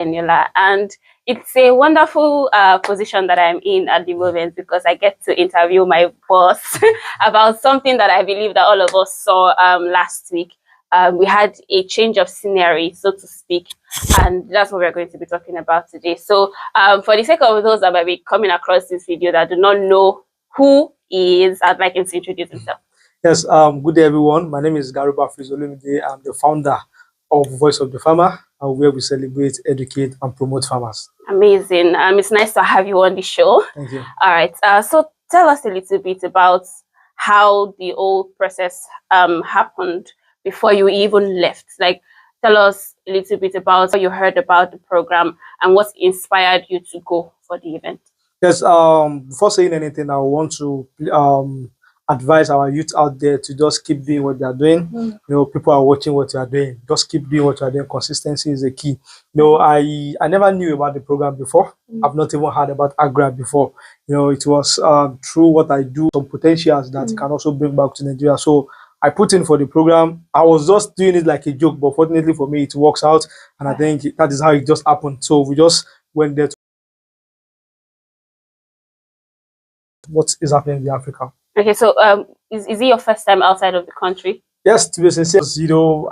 Eniola, and it's a wonderful position that I'm in at the moment because I get to interview my boss about something that I believe that all of us saw last week. We had a change of scenery, so to speak, and that's what we're going to be talking about today. So for the sake of those that might be coming across this video that do not know who he is, I'd like him to introduce himself. Yes, good day everyone. My name is Garuba Frizolumide. I'm the founder of Voice of the Farmer, where we celebrate, educate, and promote farmers. Amazing. It's nice to have you on the show. Thank you. All right. So tell us a little bit about how the whole process happened before you even left. Like, tell us a little bit about how you heard about the program and what inspired you to go for the event. Yes. Before saying anything, I want to advise our youth out there to just keep doing what they are doing. You know, people are watching what you are doing. Just keep doing what you are doing. Consistency is the key. You know, I never knew about the program before. I've not even heard about Agra before. You know, it was through what I do, some potentials that can also bring back to Nigeria. So I put in for the program. I was just doing it like a joke, but fortunately for me, it works out. And I think that is how it just happened. So we just went there to what is happening in Africa. Okay, so is it your first time outside of the country? Yes, to be sincere, you know,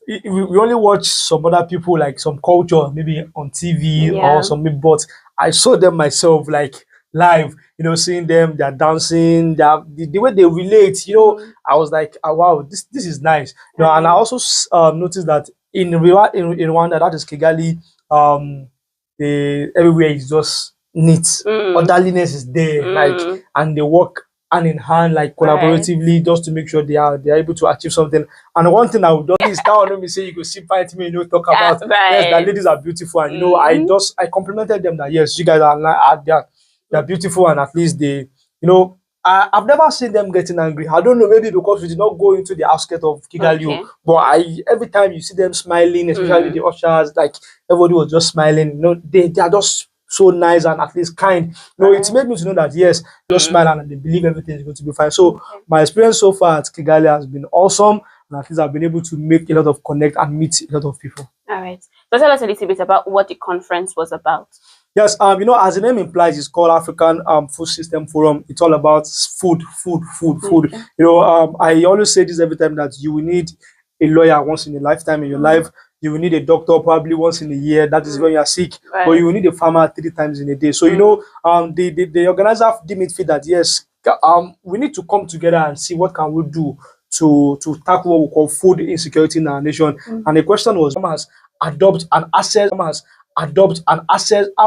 we only watch some other people, like some culture, maybe on TV or something, but I saw them myself, like live, you know, seeing them, they're dancing, the way they relate, you know, I was like, oh, wow, this is nice. You know, and I also noticed that in Rwanda, that is Kigali, everywhere is just neat. Orderliness is there, like, and they work hand in hand, like collaboratively, just to make sure they are able to achieve something. And one thing I would do is that let me say, you could see fight me, you know, talk about yes, the ladies are beautiful, and you know, I complimented them that yes, you guys they're beautiful, and at least they, you know, I've never seen them getting angry. I don't know, maybe because we did not go into the outskirts of Kigali, but every time you see them smiling, especially the ushers, like everybody was just smiling. You know, they are just so nice and at least kind. You know, it made me to know that yes, just smile and they believe everything is going to be fine. So my experience so far at Kigali has been awesome, and at least I've been able to make a lot of connect and meet a lot of people. All right. So tell us a little bit about what the conference was about. Yes, you know, as the name implies, it's called African Food System Forum. It's all about food. You know, I always say this every time, that you will need a lawyer once in a lifetime in your life. You will need a doctor probably once in a year. That is when you are sick. But you will need a farmer 3 times in a day. So you know, the organizer deemed it fit that yes, we need to come together and see what can we do to tackle what we call food insecurity in our nation. And the question was, farmers adopt and have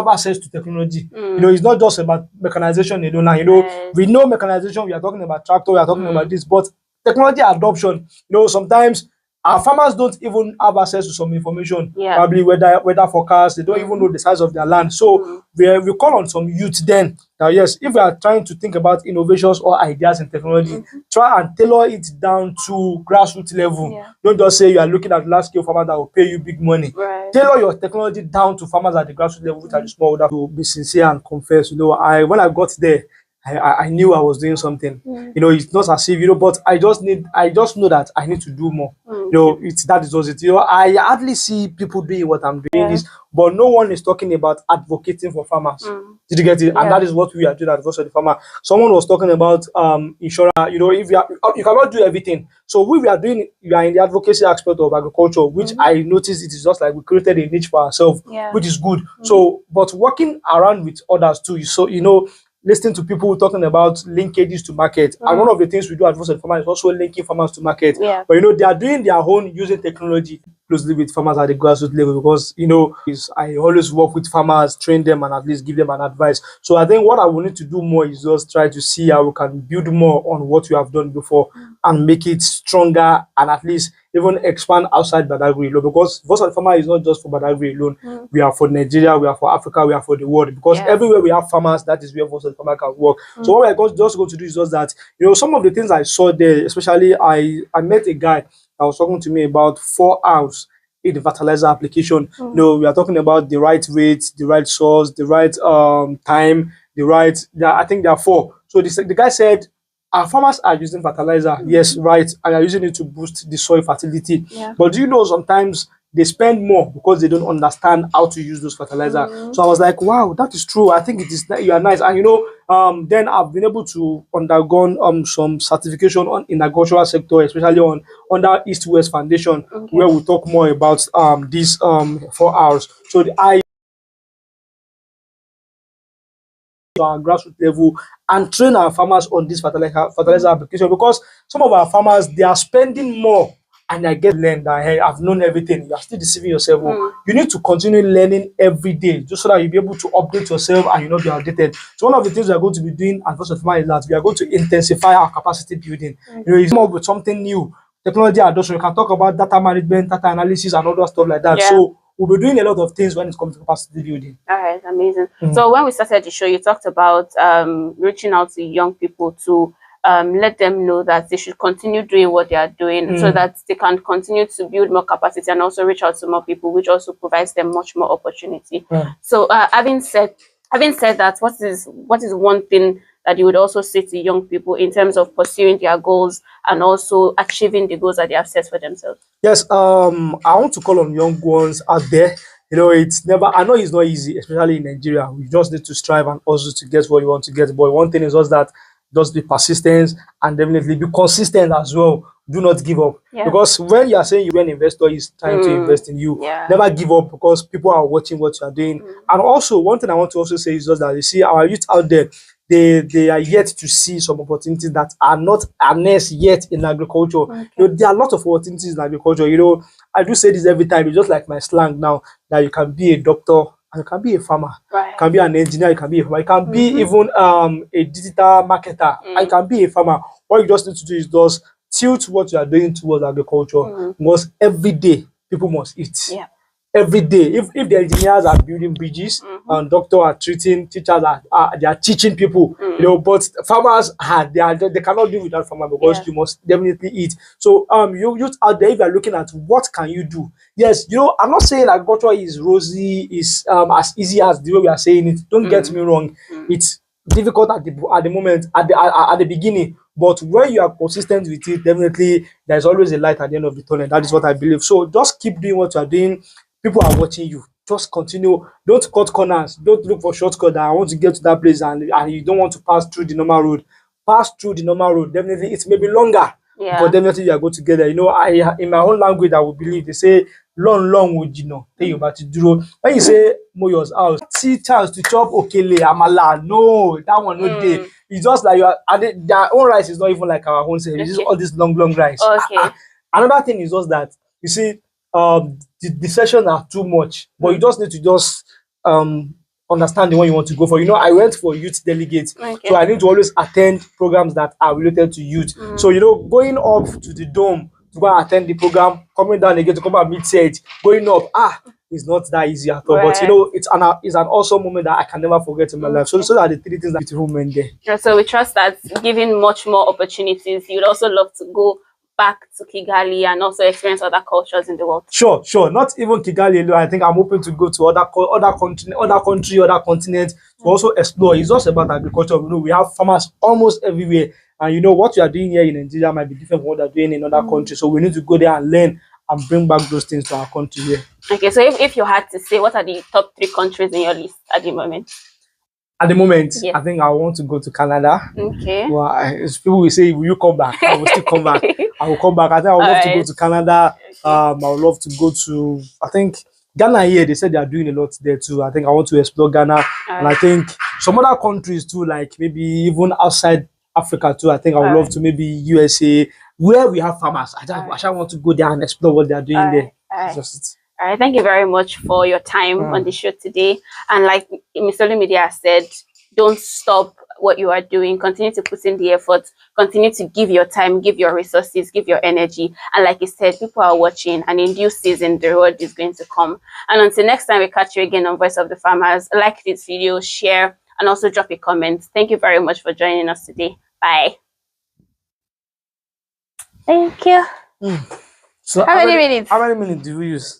access to technology. You know, it's not just about mechanization alone. You know, we know mechanization, we are talking about tractor, we are talking about this, but technology adoption, you know, sometimes our farmers don't even have access to some information, probably weather forecast. They don't even know the size of their land. So we call on some youth then that yes, if we are trying to think about innovations or ideas in technology, try and tailor it down to grassroots level. Don't just say you are looking at large scale farmers that will pay you big money. Tailor your technology down to farmers at the grassroots level, which are the small. To be sincere and confess, you know, when I got there, I knew I was doing something. You know, it's not as if, you know, but I just know that I need to do more. You know, that is just it. You know, I hardly see people doing what I'm doing this, but no one is talking about advocating for farmers. Did you get it? And that is what we are doing at Voice of the Farmer. Someone was talking about insurance. You know, if you cannot do everything. So we are doing, we are in the advocacy aspect of agriculture, which I noticed it is just like we created a niche for ourselves, which is good. So, but working around with others too. So, you know, listening to people talking about linkages to market. And one of the things we do at Voice of the Farmer is also linking farmers to market. But you know, they are doing their own using technology closely with farmers at the grassroots level, because you know, I always work with farmers, train them, and at least give them an advice. So I think what I will need to do more is just try to see how we can build more on what we have done before and make it stronger, and at least even expand outside Badagry alone, because Voice of the Farmer is not just for Badagry alone. We are for Nigeria, we are for Africa, we are for the world, because everywhere we have farmers, that is where Voice of the Farmer can work. So what we're just going to do is just that, you know, some of the things I saw there, especially I met a guy that was talking to me about 4 hours in the fertilizer application. You know, we are talking about the right weight, the right source, the right time, the right, I think there are 4. So the guy said, our farmers are using fertilizer, yes, right, and are using it to boost the soil fertility. But do you know sometimes they spend more because they don't understand how to use those fertilizers. So I was like, wow, that is true. I think it is that you are nice. And then I've been able to undergone some certification in agricultural sector, especially on under East West Foundation, where we talk more about these 4 hours. So I our grassroots level and train our farmers on this fertilizer application, because some of our farmers, they are spending more and I get learned that, hey, I've known everything. You are still deceiving yourself. You need to continue learning every day just so that you'll be able to update yourself and you not be outdated. So one of the things we are going to be doing at First of Farmer is that we are going to intensify our capacity building. You come up with something new, technology adoption. We can talk about data management, data analysis, and other stuff like that. So we'll be doing a lot of things when it comes to capacity building. All right, amazing. So when we started the show, you talked about reaching out to young people to let them know that they should continue doing what they are doing so that they can continue to build more capacity and also reach out to more people, which also provides them much more opportunity. So having said that, what is one thing that you would also say to young people in terms of pursuing their goals and also achieving the goals that they have set for themselves? Yes, I want to call on young ones out there. It's never, I know it's not easy, especially in Nigeria. We just need to strive and also to get what you want to get. But one thing is just that just be persistent and definitely be consistent as well. Do not give up. Because when you are saying when an investor is trying to invest in you, never give up, because people are watching what you are doing. And also, one thing I want to also say is just that you see our youth out there, they are yet to see some opportunities that are not harnessed yet in agriculture. There are a lot of opportunities in agriculture. I do say this every time. It's just like my slang now, that you can be a doctor and you can be a farmer. You can be an engineer, you can be a farmer. You can be even a digital marketer. And you can be a farmer. What you just need to do is just tilt what you are doing towards agriculture. Because every day people must eat. Every day, if the engineers are building bridges and doctors are treating, teachers they are teaching people, but farmers they cannot do without farmer, because you must definitely eat. So you out there, if you are looking at what can you do, yes, I'm not saying agriculture is rosy, is as easy as the way we are saying it. Don't get me wrong, it's difficult at the moment, at the beginning. But when you are consistent with it, definitely there's always a light at the end of the tunnel. That is what I believe. So just keep doing what you are doing. People are watching you. Just continue. Don't cut corners. Don't look for shortcuts that I want to get to that place and you don't want to pass through the normal road. Pass through the normal road. Definitely, it may be longer, but definitely you are going together. I in my own language, I would believe they say long would take you back to duro. When you say Moyo's house, see chance to chop okele, amala. No, that one no day. It's just like their own rice is not even like our own. It's just all this long rice. Another thing is just that you see, the sessions are too much, but you just need to just understand the one you want to go for. I went for youth delegates, so I need to always attend programs that are related to youth. So going up to the dome to go and attend the program, coming down again to come and meet Sage, going up, it's not that easy at all. But it's an awesome moment that I can never forget in my life. So are the three things that beautiful men there. So we trust that given much more opportunities, you'd also love to go back to Kigali and also experience other cultures in the world. Sure. Not even Kigali alone. I think I'm open to go to other continents to also explore. It's just about agriculture. We have farmers almost everywhere, and what you are doing here in Nigeria might be different from what they're doing in other countries. So we need to go there and learn and bring back those things to our country here. Okay, so if you had to say, what are the top 3 countries in your list at the moment? At the moment, I think I want to go to Canada. Okay. Well, people will say, will you come back? I will still come back. I will come back. I think I would love to go to Canada. I would love to go to, I think, Ghana here. They said they are doing a lot there too. I think I want to explore Ghana. And I think some other countries too, like maybe even outside Africa too. I think I would love to maybe USA, where we have farmers. I want to go there and explore what they are doing there. All right, thank you very much for your time on the show today. And like Mr. Lumide said, don't stop what you are doing. Continue to put in the effort. Continue to give your time, give your resources, give your energy. And like you said, people are watching, and in due season, the reward is going to come. And until next time we catch you again on Voice of the Farmers, like this video, share, and also drop a comment. Thank you very much for joining us today. Bye. Thank you. So how many minutes? How many minutes do we use?